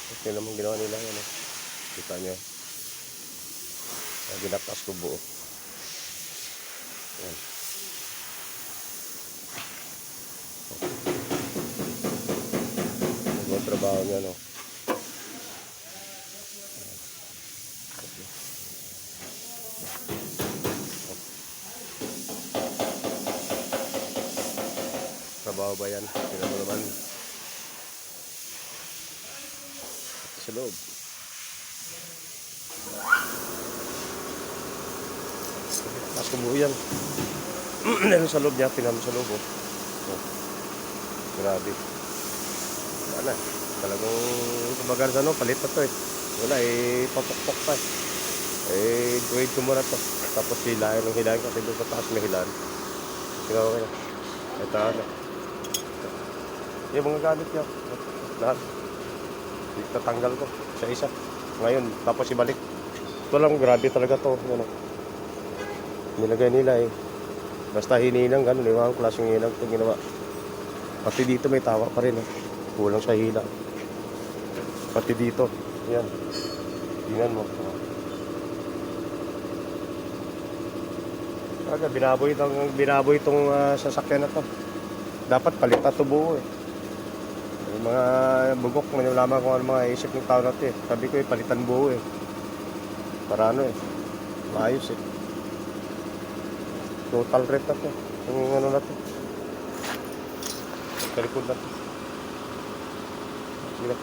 Ito naman ginawa nila yan. Kita nyo. Ginaptas ko buo. Yan. Ang trabaho niya, no? Trabaho ba yan? Tingnan mo naman. Sa loob. Tapos kumuha yan. Meron sa loob niya. Tingnan mo sa loob. Oh. Grabe. Wala na. Talagang kumbaga sa ano, palit pa to eh. Wala eh, papukpok pa eh. Wait ko muna to. Tapos hilahin ng hilahin kasi doon sa taas may hilahin. Tingnan ko kayo. Ito ano. Yung mga gamit niya. Lahat. Tatanggal ko sa isa. Ngayon, tapos ibalik. Ito lang, grabe talaga to. Ano. Nilagay nila eh. Basta hininang ganun. Yung klaseng hinang ito ginawa. Pati dito may tawa pa rin eh. Kulang sa hila. Pati dito. Yan. Tingnan mo. Aga, binaboy itong sasakyan na to. Dapat palitan ito buo eh. Yung mga bugok, manulaman kung ano mga isip ng tao natin eh. Sabi ko eh, palitan buo eh. Para ano eh. Maayos eh. Total rate na to. Yung ano na to. Kalikod na to. Sige.